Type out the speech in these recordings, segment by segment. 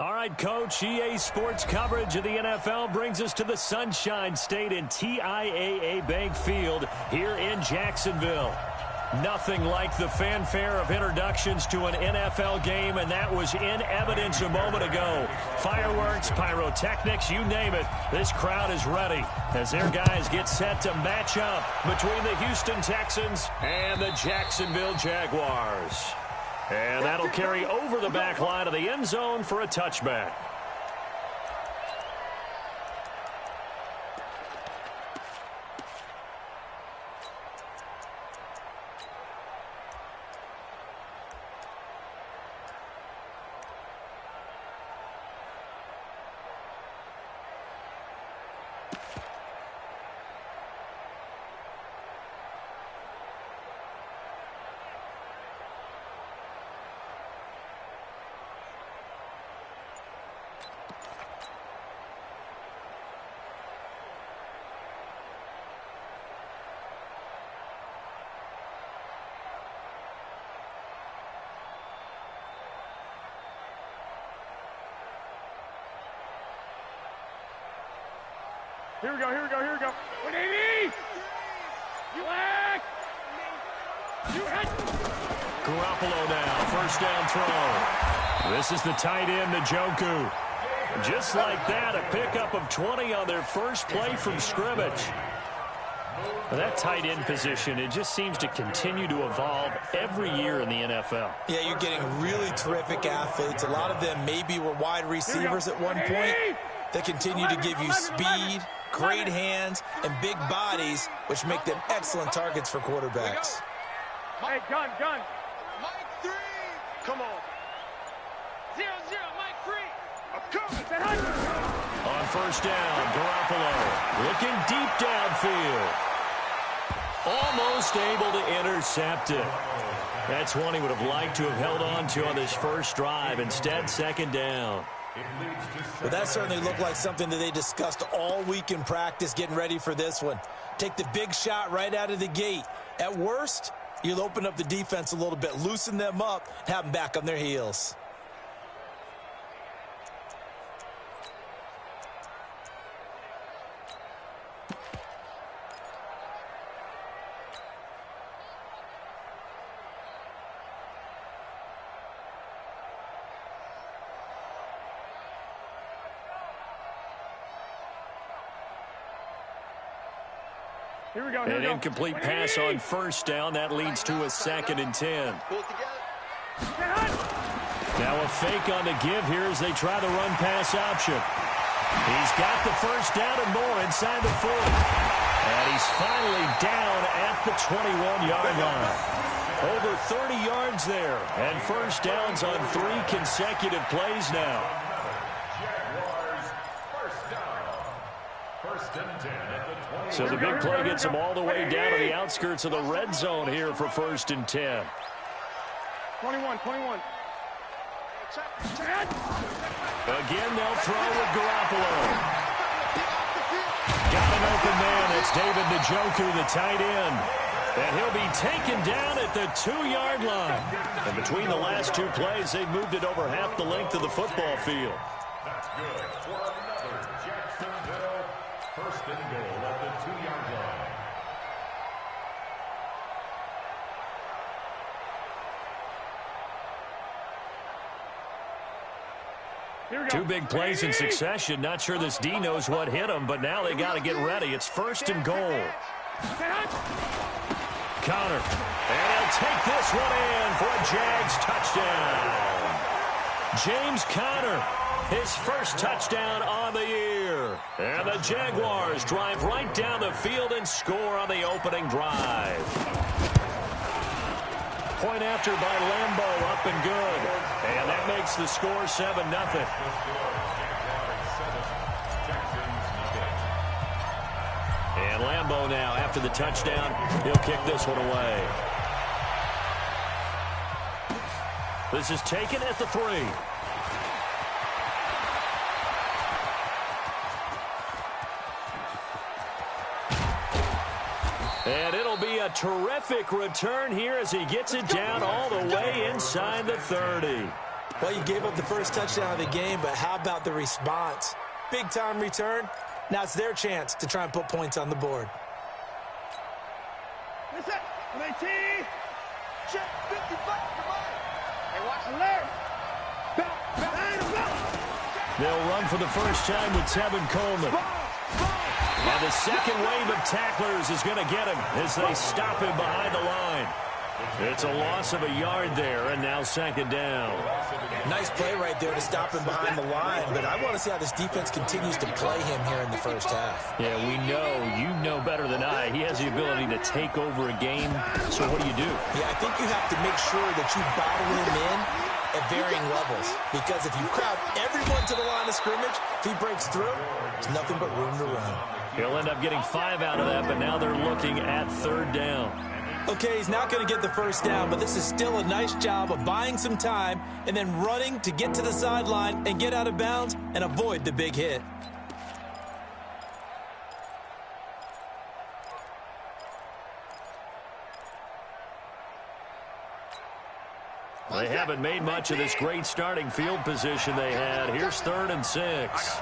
All right, Coach, EA Sports coverage of the NFL brings us to the Sunshine State in TIAA Bank Field here in Jacksonville. Nothing like the fanfare of introductions to an NFL game, and that was in evidence a moment ago. Fireworks, pyrotechnics, you name it. This crowd is ready as their guys get set to match up between the Houston Texans and the Jacksonville Jaguars. And that'll carry over the back line of the end zone for a touchback. Here we go. What do you need? You act! You hit! Garoppolo now, first down throw. This is the tight end, Njoku. Just like that, a pickup of 20 on their first play from scrimmage. That tight end position, it just seems to continue to evolve every year in the NFL. Yeah, you're getting really terrific athletes. A lot of them maybe were wide receivers at one point. They continue to give you speed, great hands, and big bodies, which make them excellent targets for quarterbacks. Hey, gun. Mike 3. Come on. 0-0, Mike 3. I'm coming. On first down, Garoppolo looking deep downfield. Almost able to intercept it. That's one he would have liked to have held on to on this first drive. Instead, second down. Well, that certainly looked like something that they discussed all week in practice getting ready for this one. Take the big shot right out of the gate. At worst, you'll open up the defense a little bit, loosen them up, and have them back on their heels. Here we go. An incomplete pass on first down. That leads to a 2nd and 10. Now a fake on the give here as they try the run-pass option. He's got the first down and more inside the 40. And he's finally down at the 21-yard line. Over 30 yards there. And first downs on 3 consecutive plays now. So the big play gets them all the way down to the outskirts of the red zone here for 1st and 10. 21. Again, they'll throw with Garoppolo. Got an open man. It's David Njoku, the tight end. And he'll be taken down at the 2-yard line. And between the last 2 plays, they moved it over half the length of the football field. That's good for another Jacksonville 1st and goal at the 2-yard line. Two big plays in succession. Not sure this D knows what hit him, but now they got to get ready. It's 1st and goal. Conner. And he'll take this one in for a Jags touchdown. James Conner, his first touchdown on the year. And the Jaguars drive right down the field and score on the opening drive. Point after by Lambo, up and good. And that makes the score 7-0. And Lambo now, after the touchdown, he'll kick this one away. This is taken at the 3. And it'll be a terrific return here as he gets it down all the way inside the 30. Well, you gave up the first touchdown of the game, but how about the response? Big-time return. Now it's their chance to try and put points on the board. Listen, 19. Check 55. Come on. Hey, watch the left. They'll run for the first time with Tevin Coleman. And the second wave of tacklers is going to get him as they stop him behind the line. It's a loss of a yard there, and now second down. Nice play right there to stop him behind the line, but I want to see how this defense continues to play him here in the first half. Yeah, we know. You know better than I. He has the ability to take over a game, so what do you do? Yeah, I think you have to make sure that you bottle him in at varying levels, because if you crowd everyone to the line of scrimmage, if he breaks through, there's nothing but room to run. He'll end up getting 5 out of that, but now they're looking at third down. Okay, he's not going to get the first down, but this is still a nice job of buying some time and then running to get to the sideline and get out of bounds and avoid the big hit. They haven't made much of this great starting field position they had. Here's 3rd and 6.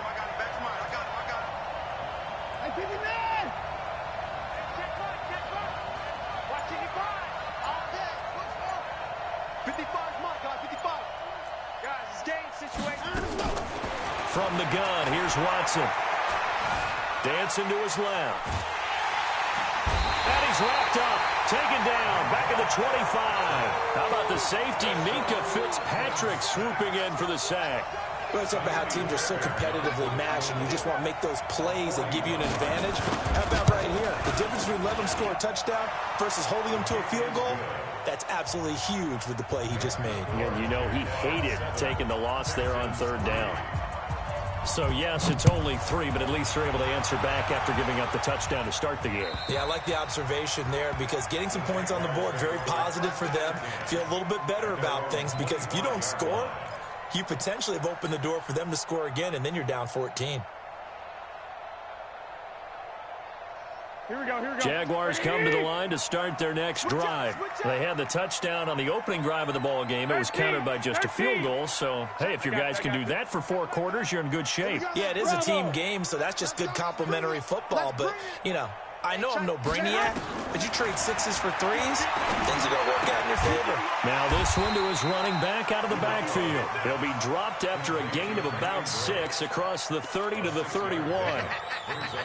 From the gun, here's Watson. Dancing to his left. And he's wrapped up. Taken down. Back at the 25. How about the safety, Minkah Fitzpatrick, swooping in for the sack. Well, it's about how teams are so competitively matched, and you just want to make those plays that give you an advantage. How about right here? The difference between letting them score a touchdown versus holding them to a field goal, that's absolutely huge with the play he just made. And you know he hated taking the loss there on 3rd down. So, yes, it's only 3, but at least they're able to answer back after giving up the touchdown to start the game. Yeah, I like the observation there, because getting some points on the board, very positive for them. Feel a little bit better about things, because if you don't score, you potentially have opened the door for them to score again, and then you're down 14. Here we go, here we go. Jaguars come to the line to start their next drive. They had the touchdown on the opening drive of the ball game. It was countered by just a field goal. So, hey, if your guys can do that for 4 quarters, you're in good shape. Yeah, it is a team game, so that's just good complementary football. But, you know, I know I'm no brainiac, but you trade 6s for 3s, things are going to work out in your favor. Now this one to his running back out of the backfield. He'll be dropped after a gain of about 6 across the 30 to the 31.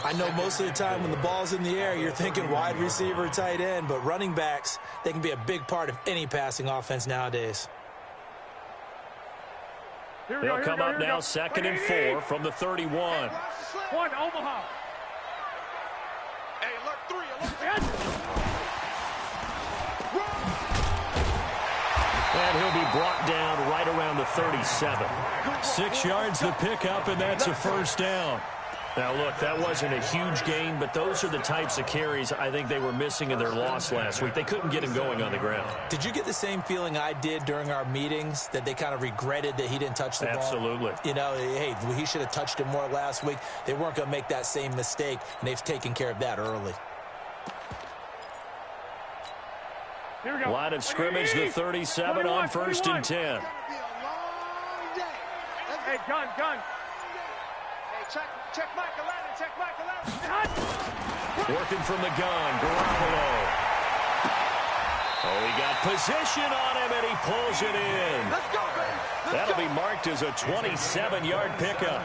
I know most of the time when the ball's in the air, you're thinking wide receiver, tight end, but running backs, they can be a big part of any passing offense nowadays. They'll come up now 2nd and 4 from the 31. One, Omaha. Hey, alert 3, alert 3. And he'll be brought down right around the 37. 6 yards the pickup, and that's a first down. Now, look, that wasn't a huge gain, but those are the types of carries I think they were missing in their loss last week. They couldn't get him going on the ground. Did you get the same feeling I did during our meetings, that they kind of regretted that he didn't touch the ball? Absolutely. You know, hey, he should have touched it more last week. They weren't going to make that same mistake, and they've taken care of that early. Here we go. Line of scrimmage, the 37 on 1st and 10. Hey, gun. Hey, check Mike 11, Working from the gun, Garoppolo. Oh, he got position on him, and he pulls it in. Let's go, baby. That'll be marked as a 27-yard pickup.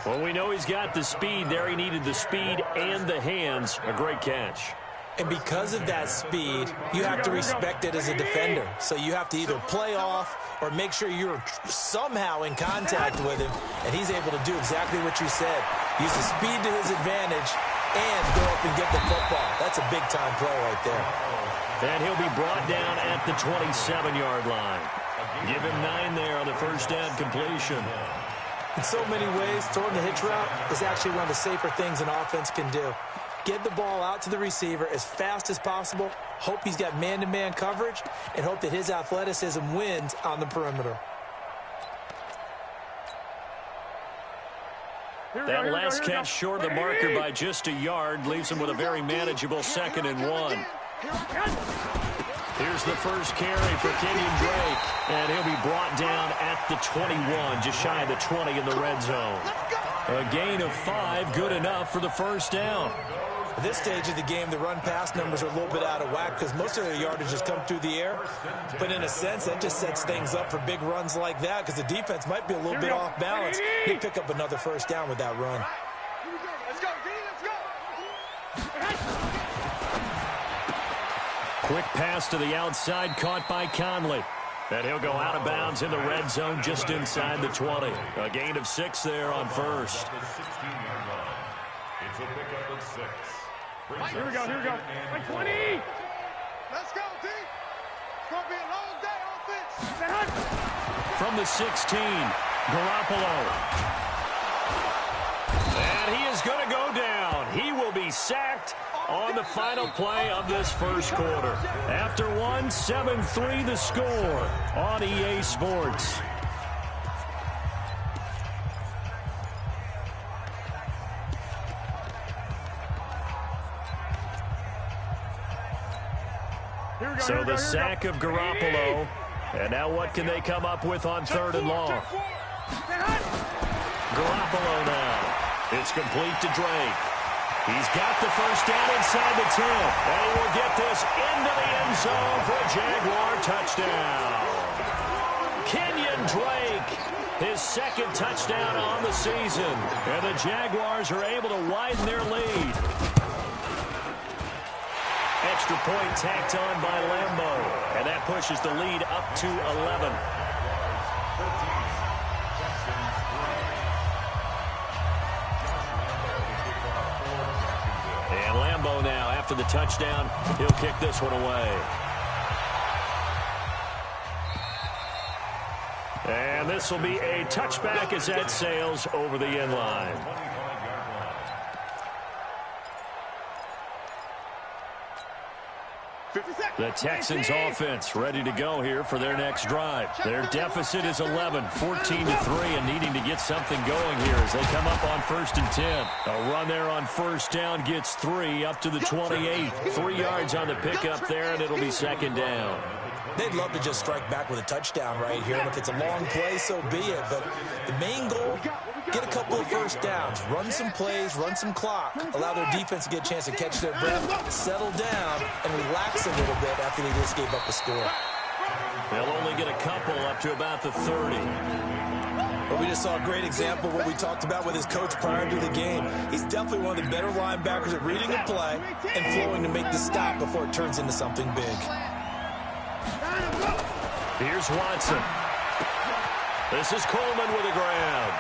Well, we know he's got the speed there. He needed the speed and the hands. A great catch. And because of that speed, you have to respect it as a defender. So you have to either play off or make sure you're somehow in contact with him, and he's able to do exactly what you said. Use the speed to his advantage and go up and get the football. That's a big-time play right there. And he'll be brought down at the 27-yard line. Give him 9 there on the first down completion. In so many ways, throwing the hitch route is actually one of the safer things an offense can do. Get the ball out to the receiver as fast as possible, hope he's got man-to-man coverage, and hope that his athleticism wins on the perimeter. That last catch short of the marker by just a yard leaves him with a very manageable 2nd and 1. Here's the first carry for Kenyon Drake, and he'll be brought down at the 21, just shy of the 20 in the red zone. A gain of 5, good enough for the first down. At this stage of the game, the run-pass numbers are a little bit out of whack because most of their yardage has come through the air. But in a sense, that just sets things up for big runs like that because the defense might be a little bit off balance. They pick up another first down with that run. Let's go, D, let's go. Quick pass to the outside, caught by Conley. And he'll go out of bounds in the red zone just inside the 20. A gain of 6 there on first. It's a pickup of 6. Here we go, here we go. 20. Let's go, D. It's going to be a long day offense. From the 16, Garoppolo. And he is going to go down. He will be sacked on the final play of this first quarter. After one, 7-3 the score on EA Sports. So the sack of Garoppolo. And now what can they come up with on 3rd and long? Garoppolo now. It's complete to Drake. He's got the first down inside the 10. And he will get this into the end zone for a Jaguar touchdown. Kenyon Drake, his 2nd touchdown on the season. And the Jaguars are able to widen their lead. Extra point tacked on by Lambo. And that pushes the lead up to 11. And Lambo now, after the touchdown, he'll kick this one away. And this will be a touchback as that sails over the end line. The Texans offense ready to go here for their next drive. Their deficit is 11, 14-3, and needing to get something going here as they come up on 1st and 10. A run there on first down gets 3 up to the 28. 3 yards on the pickup there, and it'll be 2nd down. They'd love to just strike back with a touchdown right here, and if it's a long play, so be it. But the main goal, get a couple of first downs, run some plays, run some clock, allow their defense to get a chance to catch their breath, settle down, and relax a little bit after they just gave up a score. They'll only get a couple up to about the 30. But we just saw a great example of what we talked about with his coach prior to the game. He's definitely one of the better linebackers at reading a play and flowing to make the stop before it turns into something big. Here's Watson. This is Coleman with a grab.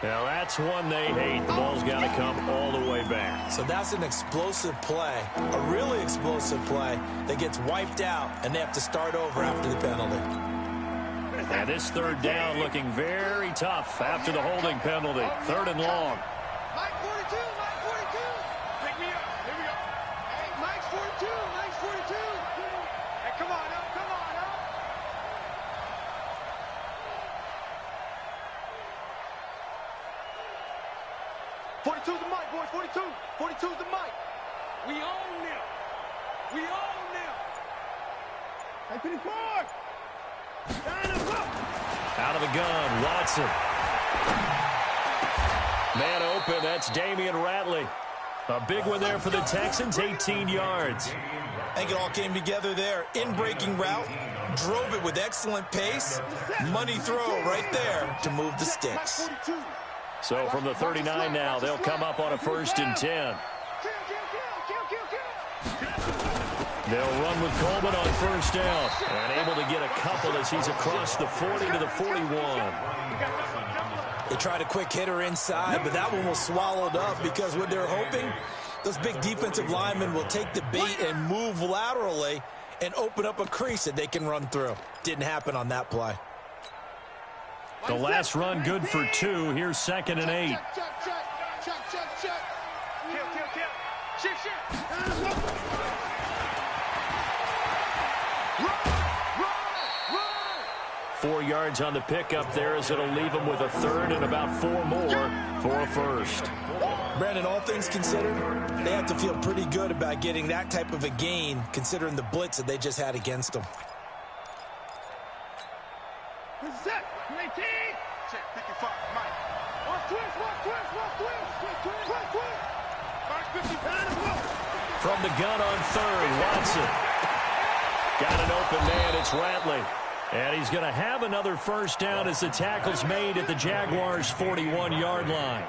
Now that's one they hate. The ball's got to come all the way back. So that's an explosive play, a really explosive play that gets wiped out, and they have to start over after the penalty. And this 3rd down looking very tough after the holding penalty. 3rd and long. Mike 42, Mike 42. Pick me up. Here we go. Hey, Mike's 42, Mike's 42. Hey, come on up, come on up. "42's the mic, boys, 42. 42's the mic. We own them. We own them. Hey, 54. Out of the gun, Watson. Man open, that's Damian Ratley. A big one there for the Texans, 18 yards. I think it all came together there. In-breaking route, drove it with excellent pace. Money throw right there to move the sticks. So from the 39 now, they'll come up on a 1st and 10. They'll run with Coleman on 1st down. And able to get a couple as he's across the 40 to the 41. They tried a quick hitter inside, but that one was swallowed up because what they're hoping, those big defensive linemen will take the bait and move laterally and open up a crease that they can run through. Didn't happen on that play. The last run good for 2. Here's 2nd and 8. Shift. 4 yards on the pickup there as it'll leave them with a 3rd and about 4 more for a 1st. Brandon, all things considered, they have to feel pretty good about getting that type of a gain, considering the blitz that they just had against them. Set. 19. Check 55. Mike. Watch twist. From the gun on third, Watson. Got an open man, it's Ratley. And he's going to have another first down as the tackle's made at the Jaguars' 41-yard line.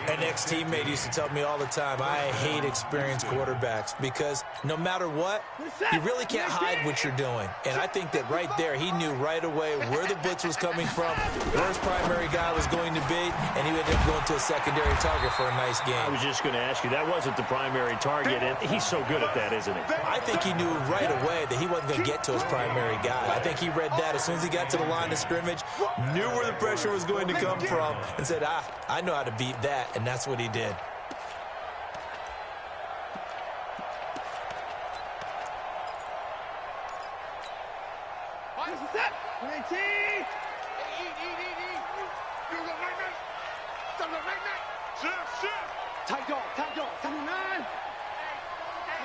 An ex-teammate used to tell me all the time, I hate experienced quarterbacks because no matter what, you really can't hide what you're doing. And I think that right there, he knew right away where the blitz was coming from, where his primary guy was going to be, and he ended up going to a secondary target for a nice game. I was just going to ask you, that wasn't the primary target, and he's so good at that, isn't he? I think he knew right away that he wasn't going to get to his primary guy. I think he read that as soon as he got to the line of scrimmage, knew where the pressure was going to come from, and said, I know how to beat that, and that's what he did. Tight dog, 79.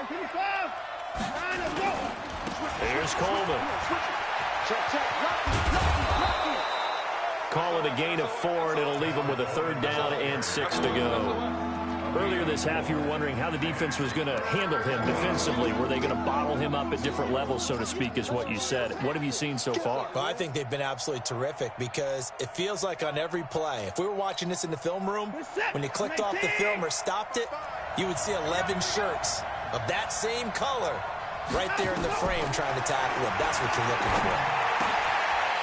55. 9, let's go. Here's Coleman. Check. Lucky. Call it a gain of 4, and it'll leave them with a third down and 6 to go. Earlier this half, you were wondering how the defense was going to handle him defensively. Were they going to bottle him up at different levels, so to speak, is what you said. What have you seen so far? Well, I think they've been absolutely terrific because it feels like on every play, if we were watching this in the film room, when you clicked off the film or stopped it, you would see 11 shirts of that same color right there in the frame trying to tackle him. That's what you're looking for.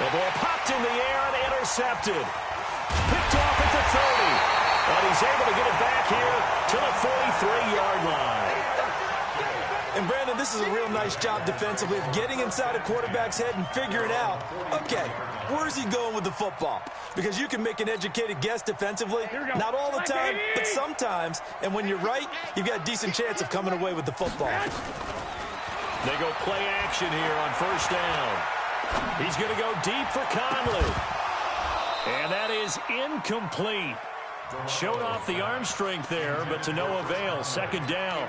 The ball popped in the air and intercepted. Picked off at the 30. And he's able to get it back here to the 43-yard line. And, Brandon, this is a real nice job defensively of getting inside a quarterback's head and figuring out, okay, where's he going with the football? Because you can make an educated guess defensively, not all the time, but sometimes. And when you're right, you've got a decent chance of coming away with the football. They go play action here on first down. He's going to go deep for Conley. And that is incomplete. Showed off the arm strength there, but to no avail. Second down.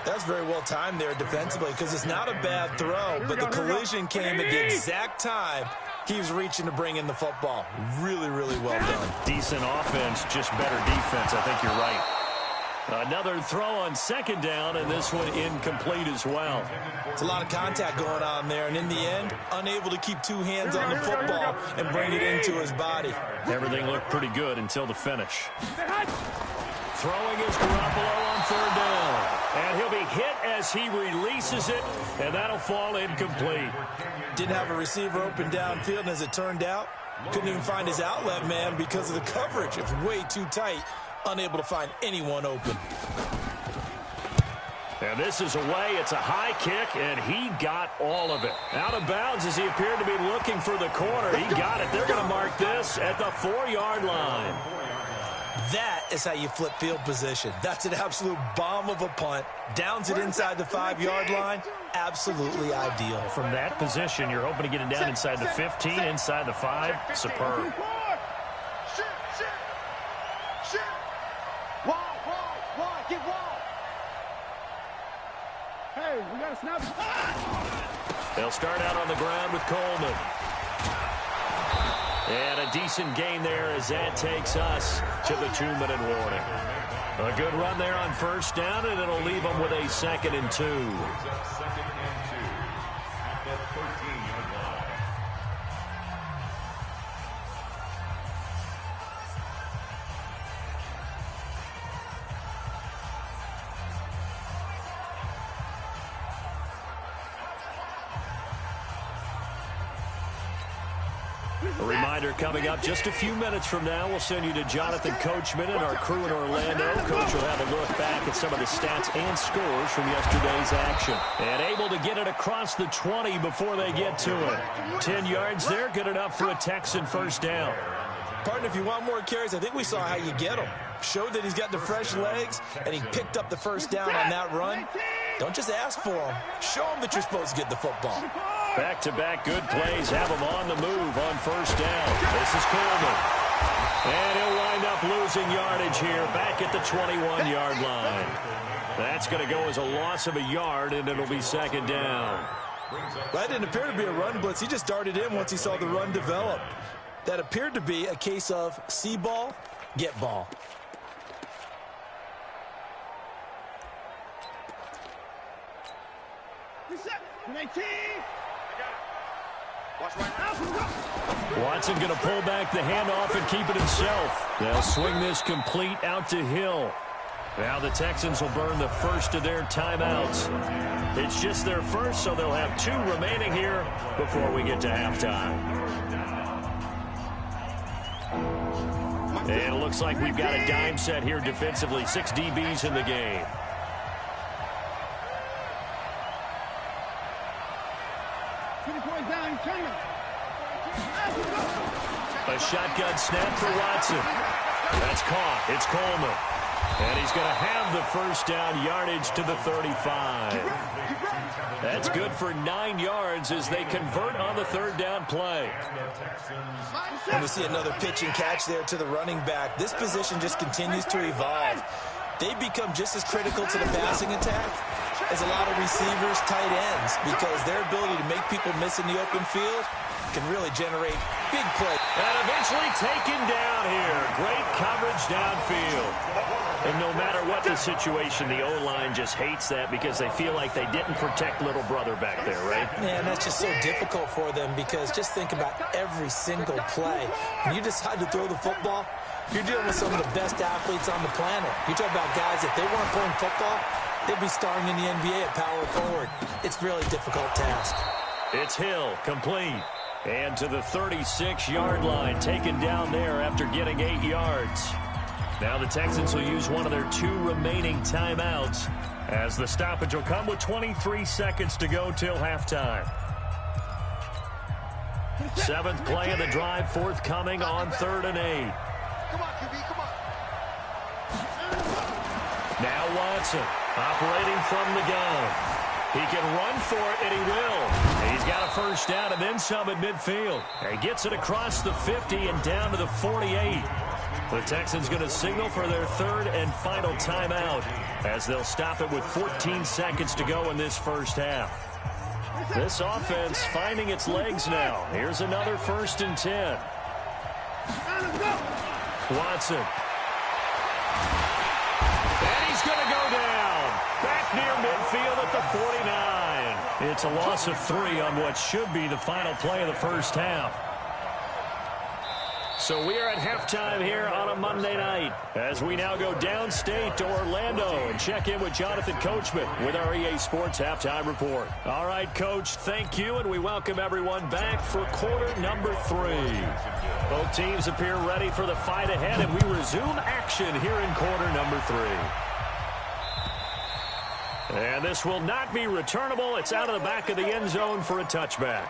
That's very well timed there defensively because it's not a bad throw, but the collision came at the exact time he was reaching to bring in the football. Really, really well done. Decent offense, just better defense. I think you're right. Another throw on second down, and this one incomplete as well. It's a lot of contact going on there, and in the end, unable to keep two hands on the football and bring it into his body. Everything looked pretty good until the finish. Throwing is Garoppolo on third down. And he'll be hit as he releases it, and that'll fall incomplete. Didn't have a receiver open downfield, and as it turned out, couldn't even find his outlet man because of the coverage. It was way too tight. Unable to find anyone open. And this is away. It's a high kick, and he got all of it. Out of bounds as he appeared to be looking for the corner. He got it. They're going to mark this at the 4-yard line. That is how you flip field position. That's an absolute bomb of a punt. Downs it inside the 5-yard line. Absolutely ideal. From that position, you're hoping to get it down inside the 15, inside the 5. Superb. Get wide. Hey, we got a snap. They'll start out on the ground with Coleman. And a decent gain there as that takes us to the 2-minute warning. A good run there on first down, and it'll leave them with a 2nd and 2. A reminder coming up just a few minutes from now, we'll send you to Jonathan Coachman and our crew in Orlando. Coach will have a look back at some of the stats and scores from yesterday's action. And able to get it across the 20 before they get to it. 10 yards there, good enough for a Texan first down. Partner, if you want more carries, I think we saw how you get them. Showed that he's got the fresh legs, and he picked up the first down on that run. Don't just ask for them. Show them that you're supposed to get the football. Back-to-back good plays have them on the move on first down. This is Coleman. And he'll wind up losing yardage here back at the 21-yard line. That's going to go as a loss of a yard, and it'll be second down. That didn't appear to be a run blitz. He just darted in once he saw the run develop. That appeared to be a case of see ball, get ball. Watson going to pull back the handoff and keep it himself. They'll swing this complete out to Hill. Now the Texans will burn the first of their timeouts. It's just their first, so they'll have 2 remaining here before we get to halftime. And it looks like we've got a dime set here defensively. 6 DBs in the game. A shotgun snap for Watson. That's caught. It's Coleman. And he's going to have the first down, yardage to the 35. That's good for 9 yards as they convert on the third down play. And we see another pitch and catch there to the running back. This position just continues to evolve. They become just as critical to the passing attack as a lot of receivers, tight ends, because their ability to make people miss in the open field can really generate big plays. And eventually taken down here. Great coverage downfield. And no matter what the situation, the O-line just hates that because they feel like they didn't protect little brother back there, right? Man, that's just so difficult for them because just think about every single play. When you decide to throw the football, you're dealing with some of the best athletes on the planet. You talk about guys, if they weren't playing football, they'd be starring in the NBA at power forward. It's a really difficult task. It's Hill, complete. And to the 36-yard line, taken down there after getting 8 yards. Now the Texans will use one of their 2 remaining timeouts as the stoppage will come with 23 seconds to go till halftime. 7th play of the drive forthcoming on 3rd and 8. Come on, QB, come on. Now Watson operating from the gun. He can run for it, and he will. He's got a first down and then some at midfield. He gets it across the 50 and down to the 48. The Texans going to signal for their 3rd and final timeout as they'll stop it with 14 seconds to go in this first half. This offense finding its legs now. Here's another 1st and 10. Watson. And he's going to go down. Back near midfield at the 49. It's a loss of 3 on what should be the final play of the first half. So we are at halftime here on a Monday night as we now go downstate to Orlando and check in with Jonathan Coachman with our EA Sports Halftime Report. All right, Coach, thank you, and we welcome everyone back for quarter number 3. Both teams appear ready for the fight ahead, and we resume action here in quarter number 3. And this will not be returnable. It's out of the back of the end zone for a touchback.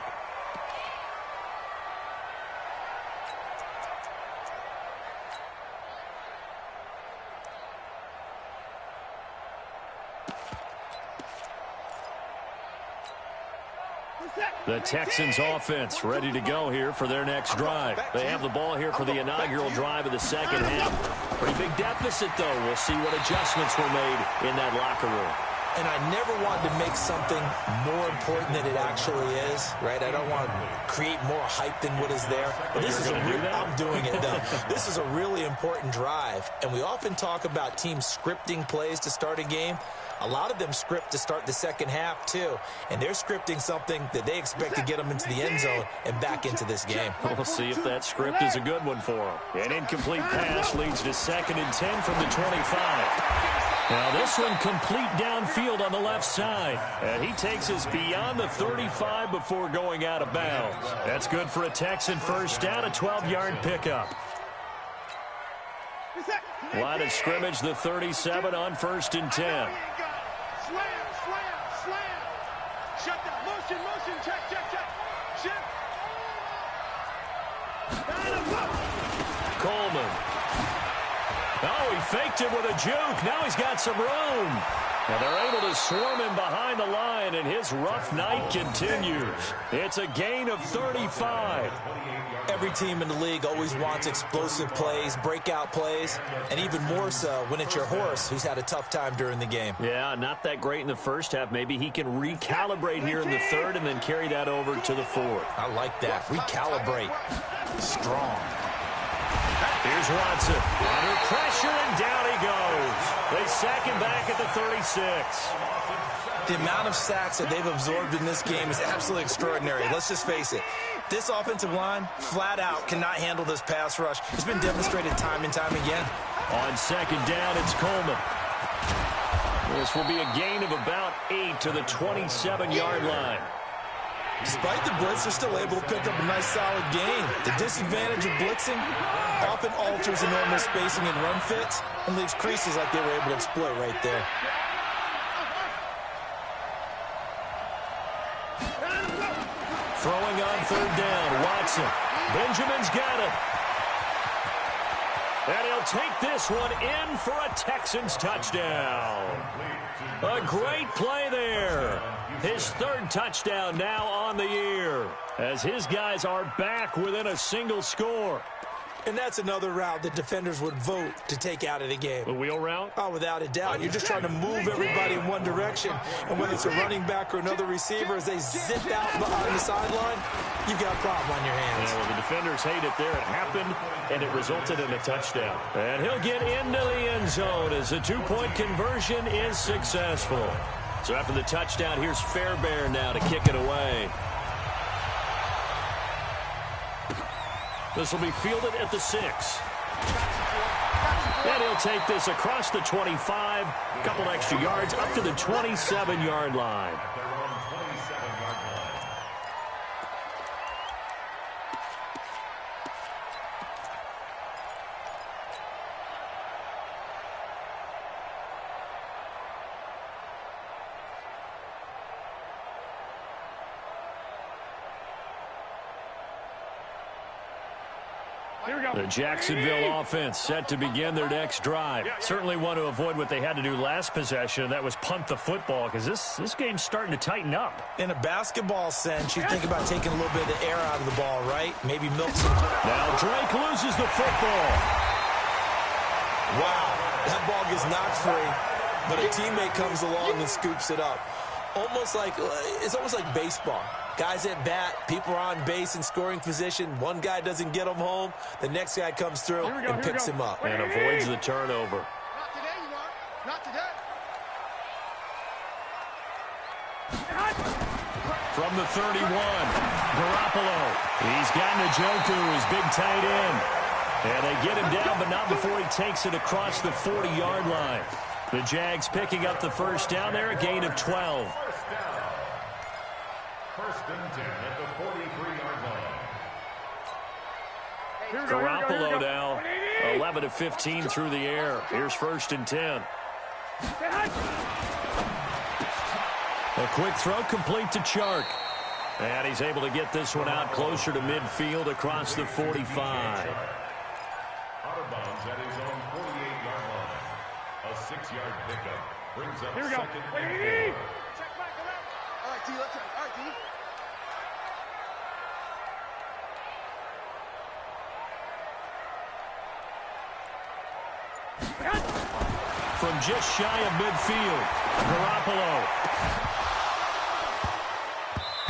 The Texans offense ready to go here for their next drive. They have the ball here for the inaugural drive of the second half. Pretty big deficit, though. We'll see what adjustments were made in that locker room. And I never wanted to make something more important than it actually is, right? I don't want to create more hype than what is there. But this is I'm doing it, though. This is a really important drive. And we often talk about teams scripting plays to start a game. A lot of them script to start the second half, too. And they're scripting something that they expect to get them into the end zone and back into this game. We'll see if that script is a good one for them. An incomplete pass leads to 2nd and 10 from the 25. Now this one complete downfield on the left side. And he takes us beyond the 35 before going out of bounds. That's good for a Texan first down, a 12-yard pickup. Line of scrimmage, the 37 on 1st and 10. Slam, slam, slam. Shut down. Motion, motion. Check, check, check. Shift. Coleman. Oh, he faked it with a juke. Now he's got some room. And they're able to swarm him behind the line, and his rough night continues. It's a gain of 35. Every team in the league always wants explosive plays, breakout plays, and even more so when it's your horse who's had a tough time during the game. Yeah, not that great in the first half. Maybe he can recalibrate here in the third and then carry that over to the fourth. I like that. Recalibrate. Strong. Here's Watson. Under pressure, and down he goes. They sack him back at the 36. The amount of sacks that they've absorbed in this game is absolutely extraordinary. Let's just face it. This offensive line, flat out, cannot handle this pass rush. It's been demonstrated time and time again. On second down, it's Coleman. This will be a gain of about 8 to the 27-yard line. Despite the blitz, they're still able to pick up a nice, solid gain. The disadvantage of blitzing often alters the normal spacing and run fits and leaves creases like they were able to exploit right there. Throwing on third down, Watson. Benjamin's got it. And he'll take this one in for a Texans touchdown. A great play there. His third touchdown now on the year, as his guys are back within a single score. And that's another route that defenders would vote to take out of the game. The wheel route? Oh, without a doubt. You're just trying to move everybody in one direction. And whether it's a running back or another receiver, as they zip out on the sideline, you've got a problem on your hands. Yeah, well, the defenders hate it there. It happened, and it resulted in a touchdown. And he'll get into the end zone as the two-point conversion is successful. So after the touchdown, here's Fairbairn now to kick it away. This will be fielded at the 6. And he'll take this across the 25, a couple extra yards up to the 27-yard line. The Jacksonville offense set to begin their next drive. Certainly want to avoid what they had to do last possession, and that was punt the football, because this game's starting to tighten up. In a basketball sense, you think about taking a little bit of the air out of the ball, right? Maybe milk some. Now Drake loses the football. Wow, that ball gets knocked free, but a teammate comes along and scoops it up. It's almost like baseball. Guys at bat, people are on base in scoring position. One guy doesn't get him home. The next guy comes through and picks him up. And avoids the turnover. Not today, you are. Not today. From the 31, Garoppolo. He's got Njoku, his big tight end. And they get him down, but not before he takes it across the 40-yard line. The Jags picking up the first down there, a gain of 12. First and 10 at the 43-yard line. Garoppolo now, 11 of 15 through the air. Here's first and 10. A quick throw complete to Chark. And he's able to get this one out closer to midfield across the 45. Out of bounds at his own 48-yard line. A 6-yard pickup brings up second and 4. Check back around. All right, T, let's check. All right, T. From just shy of midfield, Garoppolo.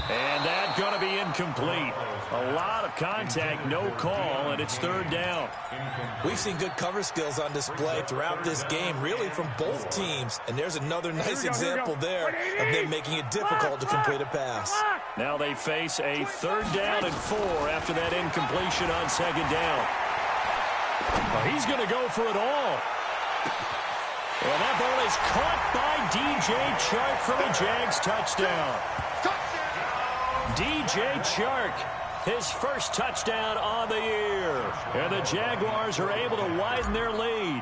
And that's going to be incomplete. A lot of contact, no call, and it's third down. We've seen good cover skills on display throughout this game, really from both teams. And there's another nice example there of them making it difficult to complete a pass. Now they face a third down and 4 after that incompletion on second down. Well, he's going to go for it all. And that ball is caught by D.J. Chark for the Jags touchdown. D.J. Chark, his first touchdown on the year. And the Jaguars are able to widen their lead.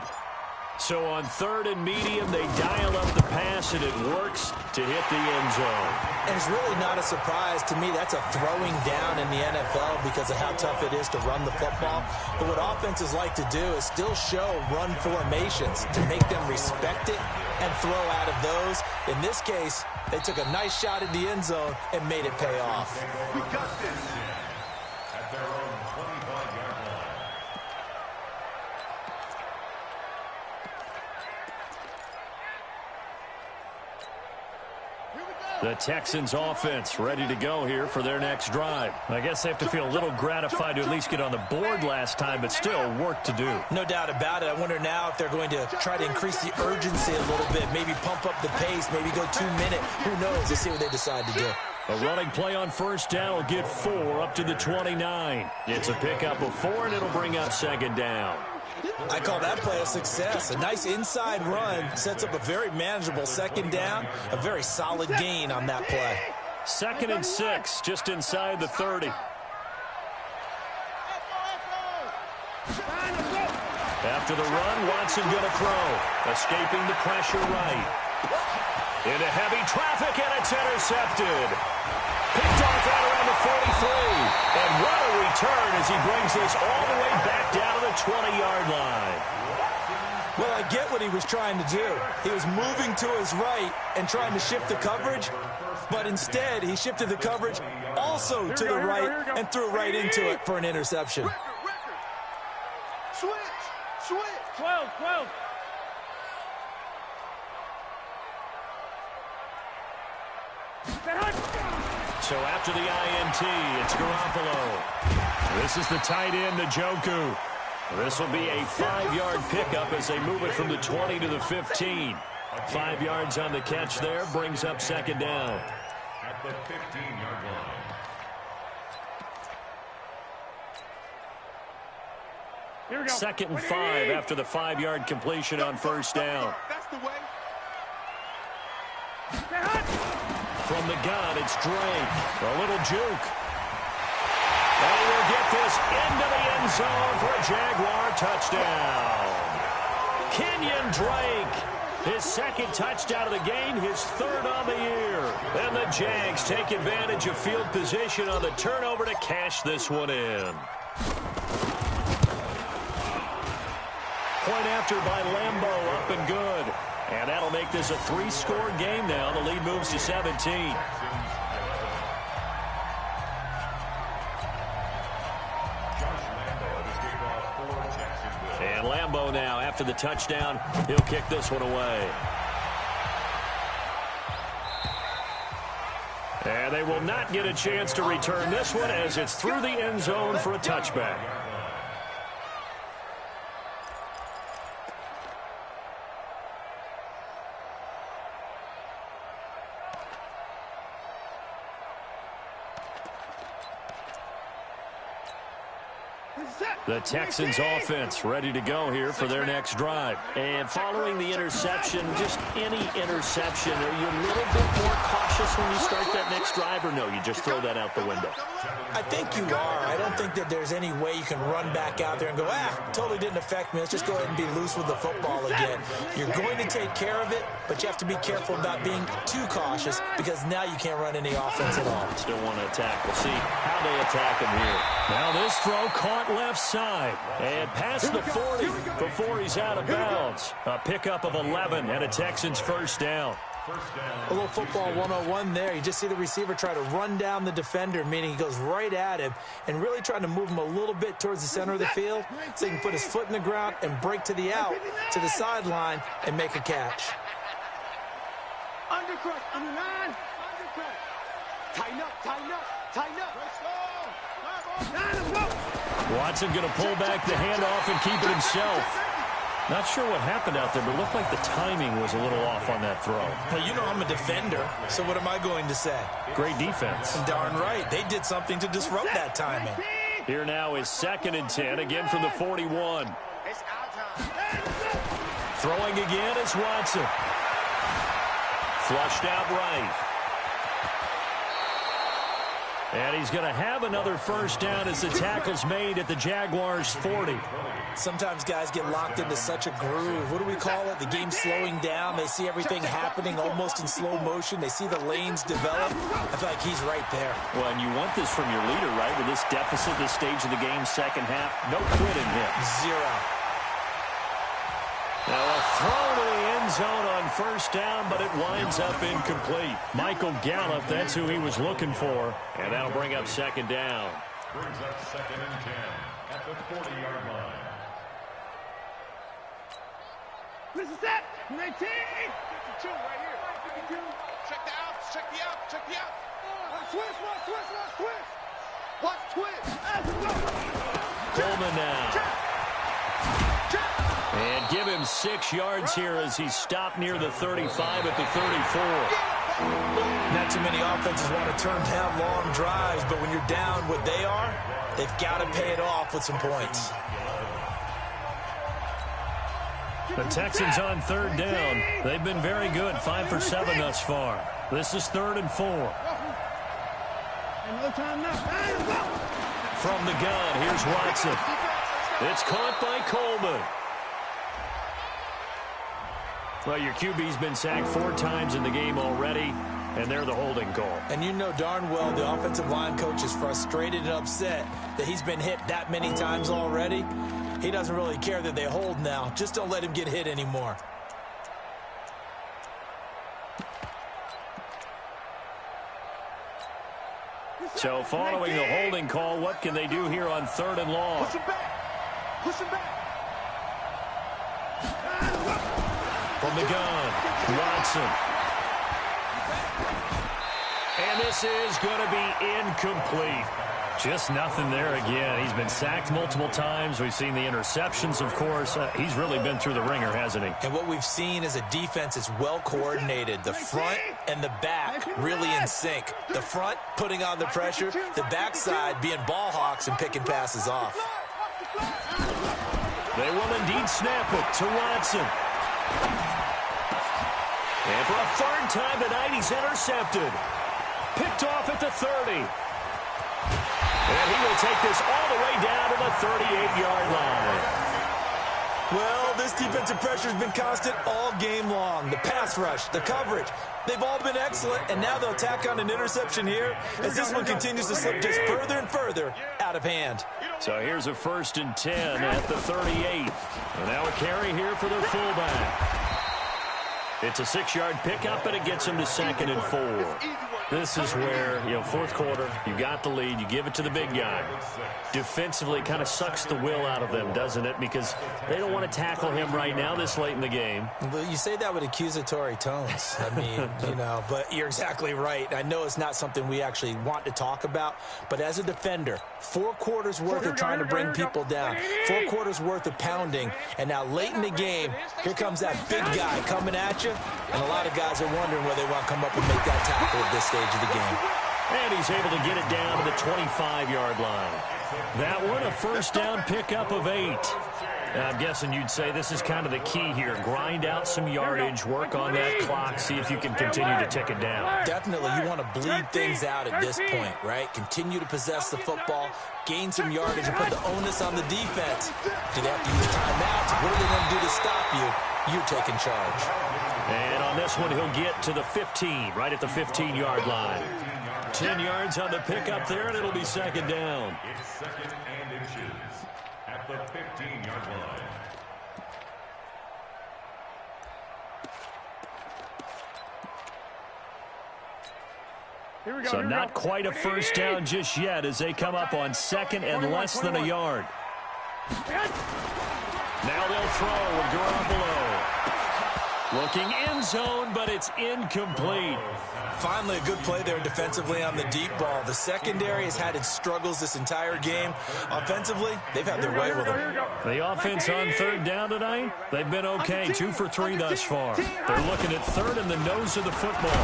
So on 3rd and medium, they dial up the pass, and it works to hit the end zone. And it's really not a surprise to me. That's a throwing down in the NFL because of how tough it is to run the football. But what offenses like to do is still show run formations to make them respect it and throw out of those. In this case, they took a nice shot at the end zone and made it pay off. We got this. At their own 25-yard line. The Texans offense ready to go here for their next drive. I guess they have to feel a little gratified to at least get on the board last time, but still work to do. No doubt about it. I wonder now if they're going to try to increase the urgency a little bit, maybe pump up the pace, maybe go 2 minute. Who knows? Let's see what they decide to do. A running play on 1st down will get 4 up to the 29. It's a pickup of 4, and it'll bring up 2nd down. I call that play a success. A nice inside run sets up a very manageable 2nd down, a very solid gain on that play. 2nd and 6, just inside the 30. After the run, Watson going to throw. Escaping the pressure right. Into heavy traffic, and it's intercepted. Picked off out around the 43. And what a return as he brings this all the way back down to the 20-yard line. Well, I get what he was trying to do. He was moving to his right and trying to shift the coverage, but instead he shifted the coverage also to the right and threw right into it for an interception. Switch. 12. So after the INT, it's Garoppolo. This is the tight end, Njoku. This will be a 5-yard pickup as they move it from the 20 to the 15. 5 yards on the catch there, brings up 2nd down. At the 15-yard line. Here we go. 2nd and 5 after the 5-yard completion on 1st down. That's the way. From the gun, it's Drake. A little juke. And we'll get this into the end zone for a Jaguar touchdown. Kenyon Drake, his 2nd touchdown of the game, his 3rd on the year. And the Jags take advantage of field position on the turnover to cash this one in. Point after by Lambeau, up and good. And that'll make this a 3-score game now. The lead moves to 17. And Lambeau now, after the touchdown, he'll kick this one away. And they will not get a chance to return this one as it's through the end zone for a touchback. The Texans offense ready to go here for their next drive. And following the interception, just any interception, are you a little bit more cautious when you start that next drive, or no, you just throw that out the window? I think you are. I don't think that there's any way you can run back out there and go, totally didn't affect me. Let's just go ahead and be loose with the football again. You're going to take care of it, but you have to be careful about being too cautious because now you can't run any offense at all. Still want to attack. We'll see how they attack him here. Now this throw caught left side and past the 40 before he's out of bounds. A pickup of 11 and a Texans 1st down. A little football 101 there. You just see the receiver try to run down the defender, meaning he goes right at him and really trying to move him a little bit towards the center of the field so he can put his foot in the ground and break to the out, to the sideline, and make a catch. Undercut, on the line. Undercut. Tighten up. Watson going to pull back the handoff and keep it himself. Not sure what happened out there, but it looked like the timing was a little off on that throw. Well, you know I'm a defender, so what am I going to say? Great defense. Darn right. They did something to disrupt that timing. Here now is 2nd and 10, again from the 41. Throwing again is Watson. Flushed out right. And he's going to have another first down as the tackle's made at the Jaguars' 40. Sometimes guys get locked into such a groove. What do we call it? The game's slowing down. They see everything happening almost in slow motion. They see the lanes develop. I feel like he's right there. Well, and you want this from your leader, right? With this deficit, this stage of the game, second half, no quitting him. Zero. Now a throw to the end zone on first down, but it winds up incomplete. Michael Gallup, that's who he was looking for. And that'll bring up second down. Brings up 2nd and 10 at the 40-yard line. This is it. 19. 52 right here. 52. Check the outs. Check the out. Check the out. Watch twist. Watch twist. Watch twist. Watch twist. Coleman now. And give him 6 yards here as he stopped near the 35 at the 34. Not too many offenses want to turn down long drives, but when you're down what they are, they've got to pay it off with some points. The Texans on third down. They've been very good, 5 for 7 thus far. This is 3rd and 4. From the gun, here's Watson. It's caught by Coleman. Well, your QB's been sacked 4 times in the game already, and they're the holding call. And you know darn well the offensive line coach is frustrated and upset that he's been hit that many times already. He doesn't really care that they hold now. Just don't let him get hit anymore. So following the holding call, what can they do here on 3rd and long? Push him back. Push him back. From the gun, Watson. And this is going to be incomplete. Just nothing there again. He's been sacked multiple times. We've seen the interceptions, of course. He's really been through the ringer, hasn't he? And what we've seen is a defense that's well coordinated. The front and the back really in sync. The front putting on the pressure. The backside being ball hawks and picking passes off. They will indeed snap it to Watson. And for a 3rd time tonight, he's intercepted. Picked off at the 30. And he will take this all the way down to the 38-yard line. Well, this defensive pressure has been constant all game long. The pass rush, the coverage, they've all been excellent, and now they'll tack on an interception here as this one continues to slip just further and further out of hand. So here's a 1st and 10 at the 38. And now a carry here for the fullback. It's a 6-yard pickup, and it gets him to 2nd and 4. This is where, 4th quarter, you got the lead, you give it to the big guy. Defensively, it kind of sucks the will out of them, doesn't it? Because they don't want to tackle him right now this late in the game. Well, you say that with accusatory tones. I mean, but you're exactly right. I know it's not something we actually want to talk about, but as a defender, 4 quarters worth of trying to bring people down, 4 quarters worth of pounding, and now late in the game, here comes that big guy coming at you, and a lot of guys are wondering whether they want to come up and make that tackle at this stage of the game. And he's able to get it down to the 25-yard line. That one, a 1st down pickup of 8. I'm guessing you'd say this is kind of the key here. Grind out some yardage, work on that clock, see if you can continue to tick it down. Definitely, you want to bleed things out at this point, right? Continue to possess the football, gain some yardage, and put the onus on the defense. Do they have to use timeouts? What are they going to do to stop you? You're taking charge. And on this one, he'll get to the 15, right at the 15-yard line. 10 yards on the pickup there, and it'll be 2nd down. It's 2nd and inches at the 15-yard line. So not quite a 1st down just yet as they come up on 2nd and less than a yard. Now they'll throw with Garoppolo. Looking end zone, but it's incomplete. Finally, a good play there defensively on the deep ball. The secondary has had its struggles this entire game. Offensively, they've had their way with them. The offense on 3rd down tonight, they've been okay, 2 for 3 thus far. They're looking at 3rd in the nose of the football.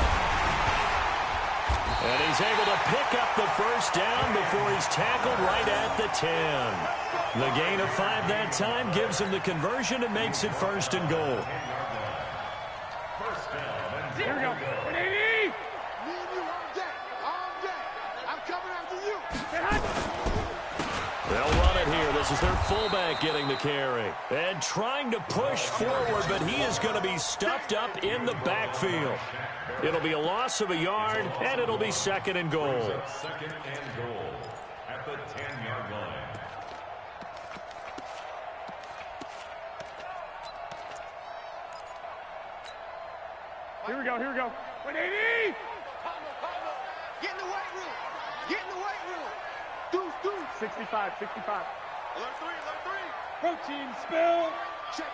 And he's able to pick up the 1st down before he's tackled right at the 10. The gain of 5 that time gives him the conversion and makes it 1st and goal. First down and Here we go. 180. Me and you on deck. On deck. I'm coming They'll run it here. This is their fullback getting the carry. And trying to push forward, but he is going to be stuffed up in the backfield. It'll be a loss of a yard, and it'll be 2nd and goal. 2nd and goal at the 10-yard line. Here we go, here we go. 180! Get in the weight room. Get in the weight room. Deuce. 65. Alert three. Protein spill. Check.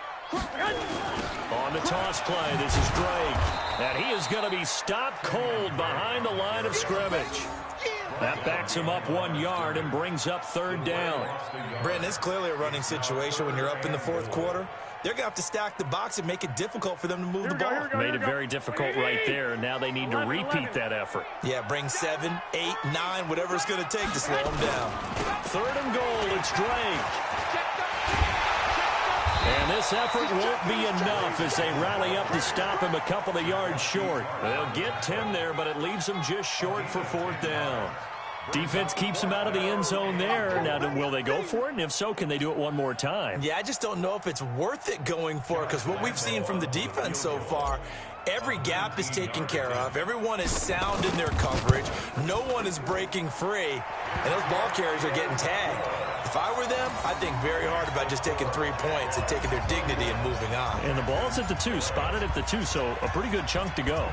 On the toss play, this is Drake. And he is going to be stopped cold behind the line of scrimmage. That backs him up 1 yard and brings up 3rd down. Brandon, it's clearly a running situation when you're up in the 4th quarter. They're going to have to stack the box and make it difficult for them to move the ball. Made it very difficult right there. Now they need to repeat that effort. Yeah, bring 7, 8, 9, whatever it's going to take to slow them down. 3rd and goal, it's Drake. And this effort won't be enough as they rally up to stop him a couple of yards short. They'll get 10 there, but it leaves them just short for 4th down. Defense keeps him out of the end zone there. Now, will they go for it? And if so, can they do it one more time? Yeah, I just don't know if it's worth it going for it, because what we've seen from the defense so far, every gap is taken care of. Everyone is sound in their coverage. No one is breaking free, and those ball carriers are getting tagged. If I were them, I'd think very hard about just taking 3 points and taking their dignity and moving on. And the ball's at the 2, spotted at the 2, so a pretty good chunk to go.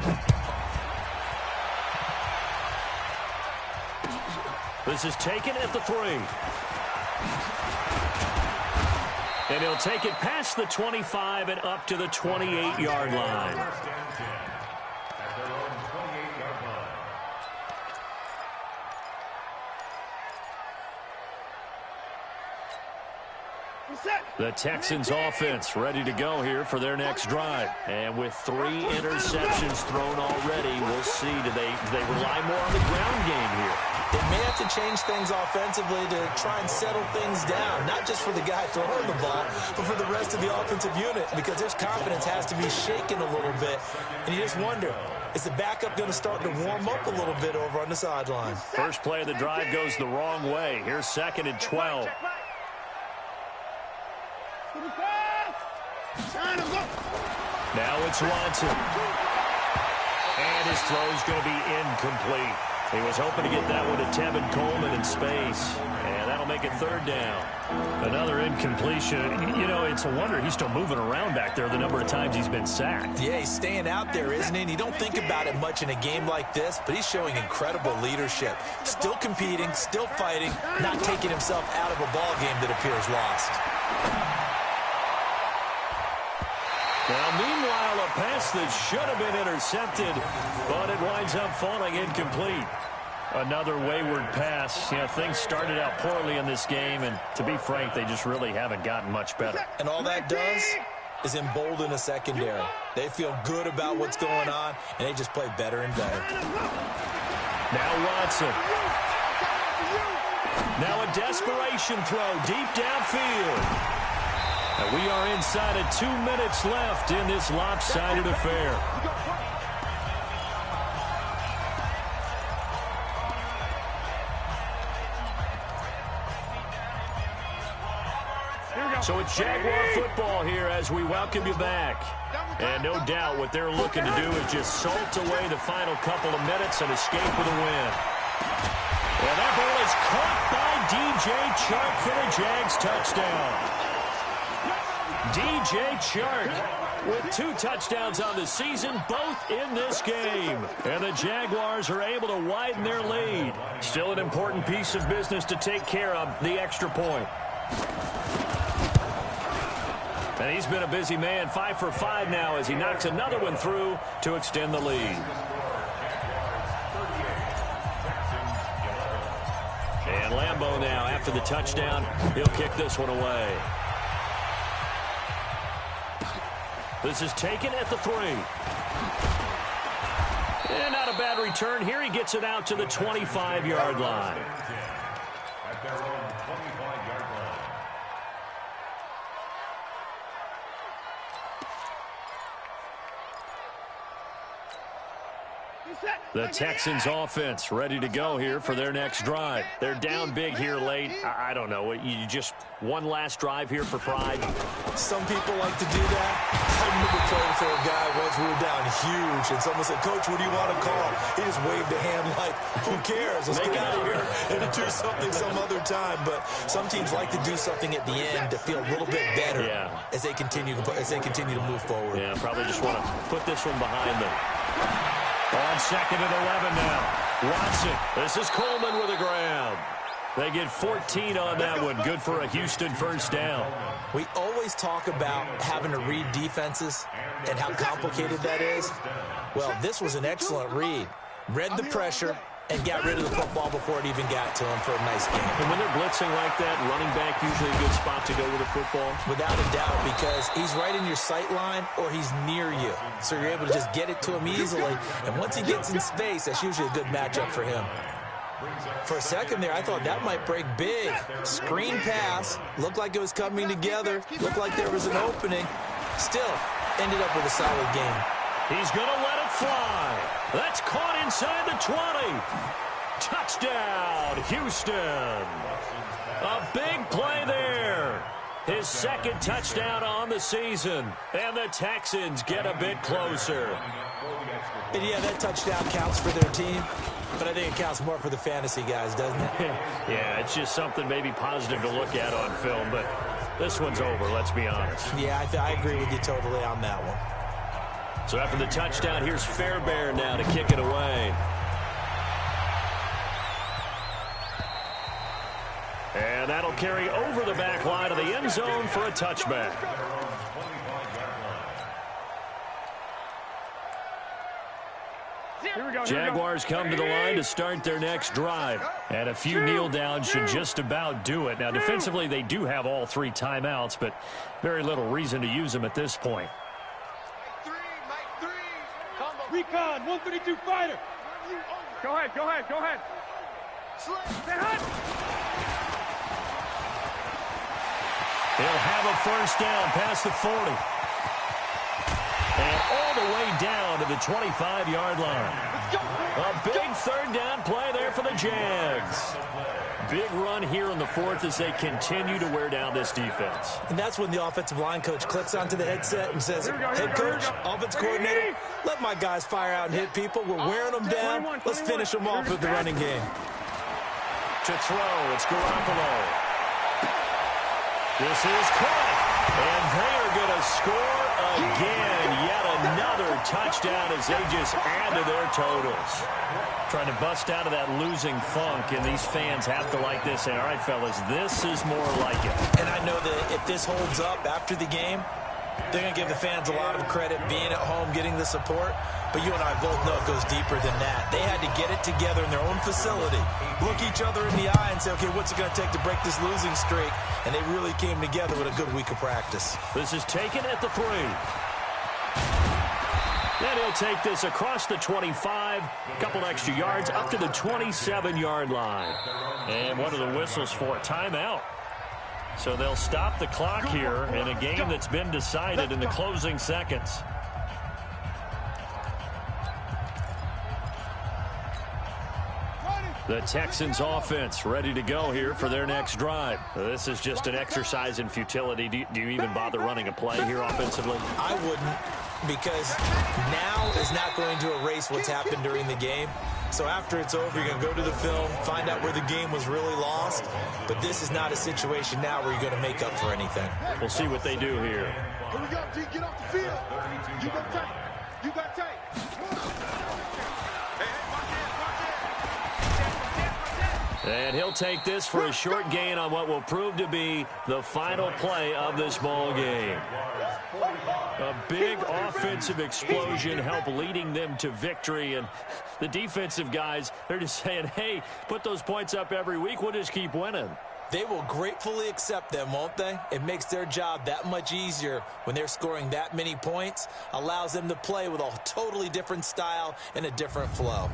This is taken at the 3. And he'll take it past the 25 and up to the 28-yard line. The Texans offense ready to go here for their next drive. And with 3 interceptions thrown already, we'll see. Do they rely more on the ground game here? They may have to change things offensively to try and settle things down, not just for the guy throwing the ball, but for the rest of the offensive unit, because their confidence has to be shaken a little bit. And you just wonder, is the backup going to start to warm up a little bit over on the sideline? First play of the drive goes the wrong way. Here's 2nd and 12. Now it's Watson. And his throw's going to be incomplete. He was hoping to get that one to Tevin Coleman in space. And that'll make it 3rd down. Another incompletion. You know, it's a wonder he's still moving around back there the number of times he's been sacked. Yeah, he's staying out there, isn't he? And you don't think about it much in a game like this, but he's showing incredible leadership. Still competing, still fighting, not taking himself out of a ball game that appears lost. Now, meanwhile, a pass that should have been intercepted, but it winds up falling incomplete. Another wayward pass. You know, things started out poorly in this game, and to be frank, they just really haven't gotten much better. And all that does is embolden a secondary. They feel good about what's going on, and they just play better and better. Now Watson. Now a desperation throw deep downfield. And we are inside of 2 minutes left in this lopsided affair. So it's Jaguar football here as we welcome you back. And no doubt what they're looking to do is just salt away the final couple of minutes and escape with a win. And that ball is caught by DJ Chark for the Jags touchdown. DJ Chark with 2 touchdowns on the season, both in this game. And the Jaguars are able to widen their lead. Still an important piece of business to take care of, the extra point. And he's been a busy man, 5 for 5 now as he knocks another one through to extend the lead. And Lambeau now, after the touchdown, he'll kick this one away. This is taken at the 3. And not a bad return. Here he gets it out to the 25-yard line. At their own 25-yard line. The Texans offense ready to go here for their next drive. They're down big here late. I don't know. You just one last drive here for pride. Some people like to do that. I remember playing for a guy once we were down huge, and someone said, "Coach, what do you want to call?" He just waved a hand like, "Who cares? Let's get out of here and do something some other time." But some teams like to do something at the end to feel a little bit better as they continue to move forward. Yeah, probably just want to put this one behind them. On 2nd and 11 now. Watson. This is Coleman with a grab. They get 14 on that one. Good for a Houston first down. We always talk about having to read defenses and how complicated that is. Well, this was an excellent read. Read the pressure and got rid of the football before it even got to him for a nice game. And when they're blitzing like that, running back usually a good spot to go with the football? Without a doubt, because he's right in your sight line or he's near you. So you're able to just get it to him easily. And once he gets in space, that's usually a good matchup for him. For a second there, I thought that might break big. Screen pass. Looked like it was coming together. Looked like there was an opening. Still, ended up with a solid game. He's going to let it fly. That's caught inside the 20. Touchdown, Houston. A big play there. His second touchdown on the season. And the Texans get a bit closer. And yeah, that touchdown counts for their team. But I think it counts more for the fantasy guys, doesn't it? Yeah, it's just something maybe positive to look at on film. But this one's over, let's be honest. Yeah, I agree with you totally on that one. So after the touchdown, here's Fairbairn now to kick it away. And that'll carry over the back line of the end zone for a touchback. Jaguars come to the line to start their next drive. And a few kneel downs should just about do it. Now, defensively, they do have all 3 timeouts, but very little reason to use them at this point. Recon, 132 fighter. Go ahead. He'll have a first down past the 40. And all the way down to the 25-yard line. A big third down play there for the Jags. Big run here in the 4th as they continue to wear down this defense. And that's when the offensive line coach clicks onto the headset and says, "Head coach, offense coordinator, let my guys fire out and hit people. We're wearing them down. Let's finish them off with the running game." To throw, it's Garoppolo. This is caught. And they are going to score again. Yet another touchdown as they just add to their totals. Trying to bust out of that losing funk, and these fans have to like this. Say, all right, fellas, this is more like it. And I know that if this holds up after the game, they're going to give the fans a lot of credit being at home, getting the support. But you and I both know it goes deeper than that. They had to get it together in their own facility, look each other in the eye and say, okay, what's it going to take to break this losing streak? And they really came together with a good week of practice. This is taken at the 3. Then he'll take this across the 25, a couple extra yards, up to the 27-yard line. And what are the whistles for? Timeout. So they'll stop the clock here in a game that's been decided in the closing seconds. The Texans offense ready to go here for their next drive. This is just an exercise in futility. Do you even bother running a play here offensively? I wouldn't, because now is not going to erase what's happened during the game. So after it's over, you're going to go to the film, find out where the game was really lost. But this is not a situation now where you're going to make up for anything. We'll see what they do here. Here we go, G. Get off the field. You got tape. You got tape. And he'll take this for a short gain on what will prove to be the final play of this ball game. A big offensive explosion helped leading them to victory. And the defensive guys, they're just saying, hey, put those points up every week. We'll just keep winning. They will gratefully accept them, won't they? It makes their job that much easier when they're scoring that many points. Allows them to play with a totally different style and a different flow.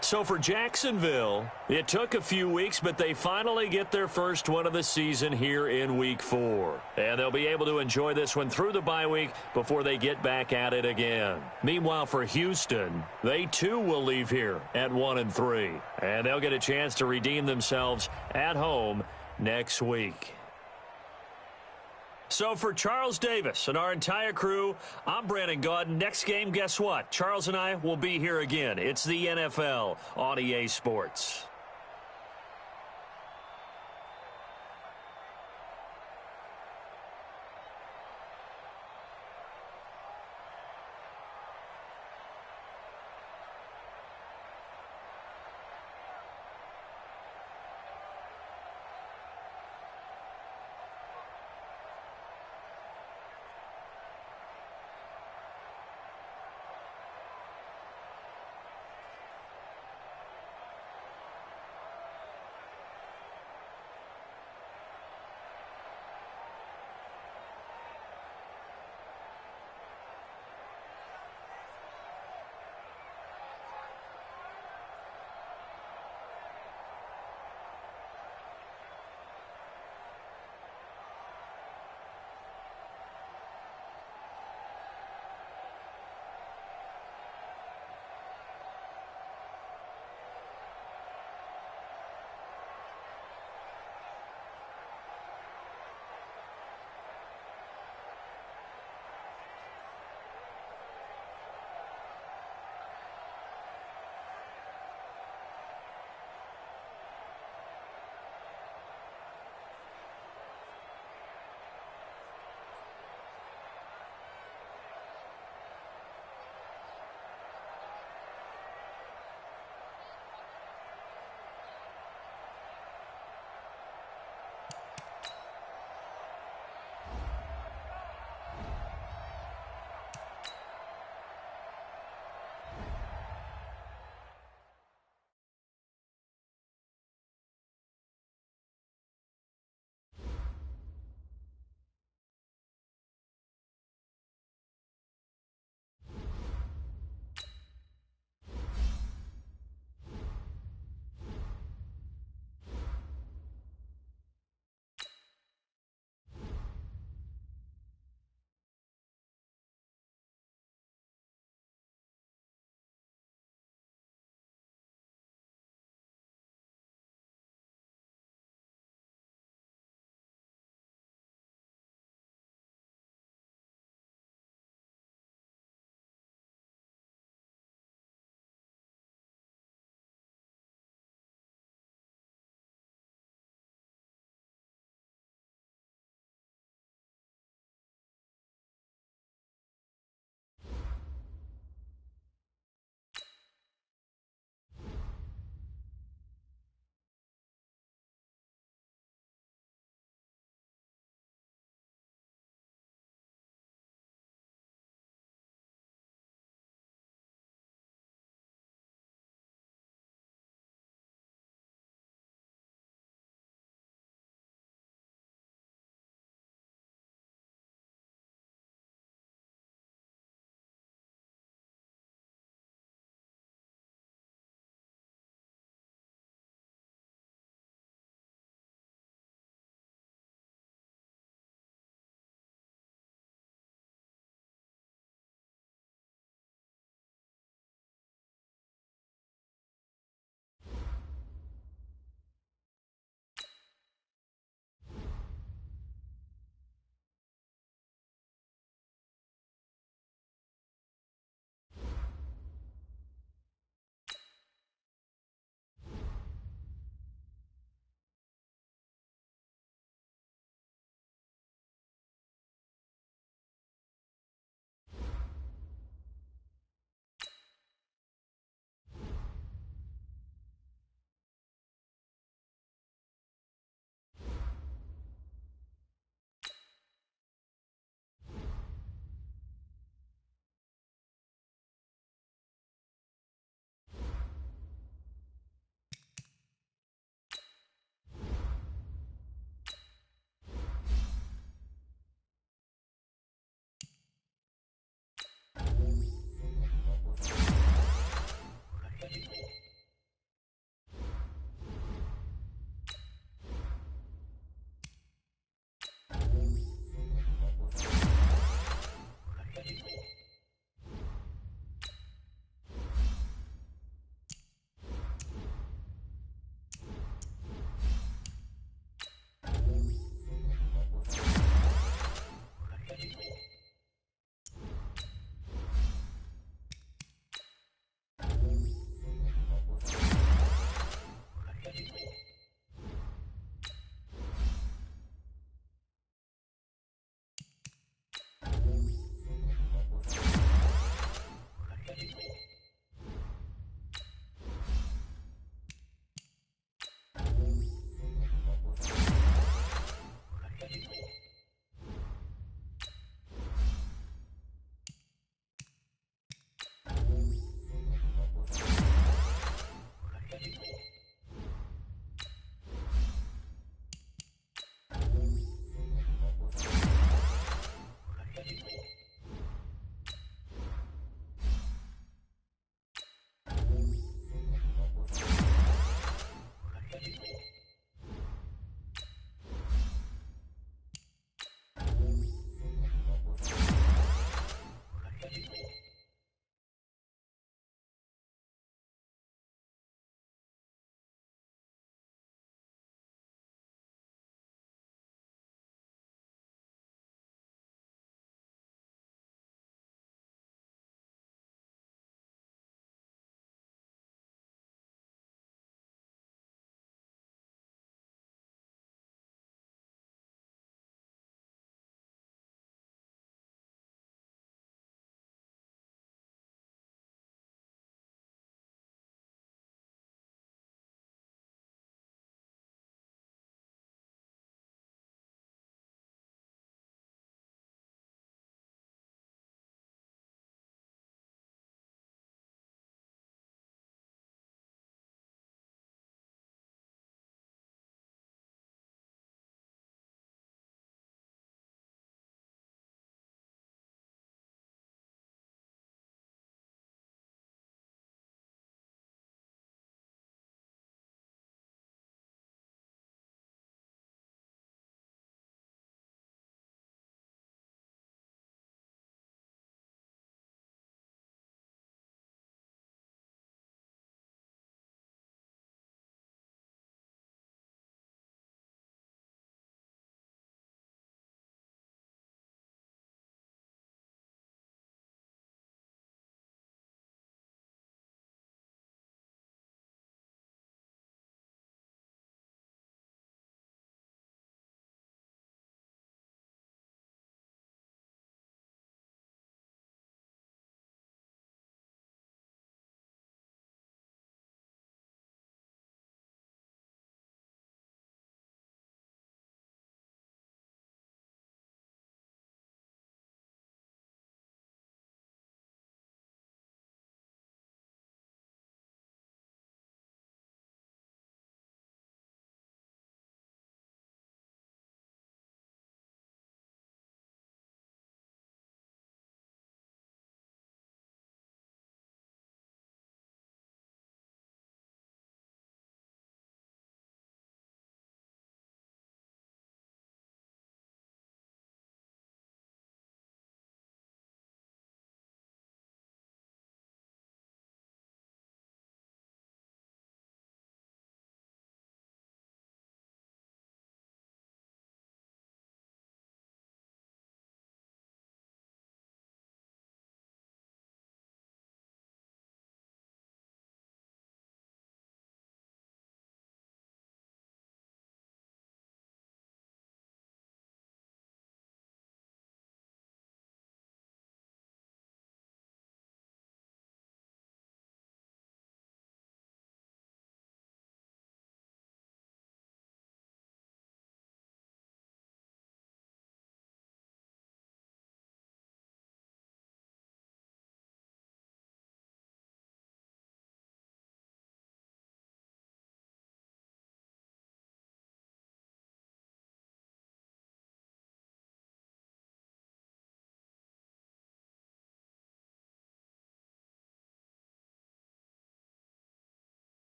So for Jacksonville, it took a few weeks, but they finally get their first one of the season here in Week 4. And they'll be able to enjoy this one through the bye week before they get back at it again. Meanwhile, for Houston, they too will leave here at 1-3. And they'll get a chance to redeem themselves at home next week. So for Charles Davis and our entire crew, I'm Brandon Gaudin. Next game, guess what? Charles and I will be here again. It's the NFL on EA Sports.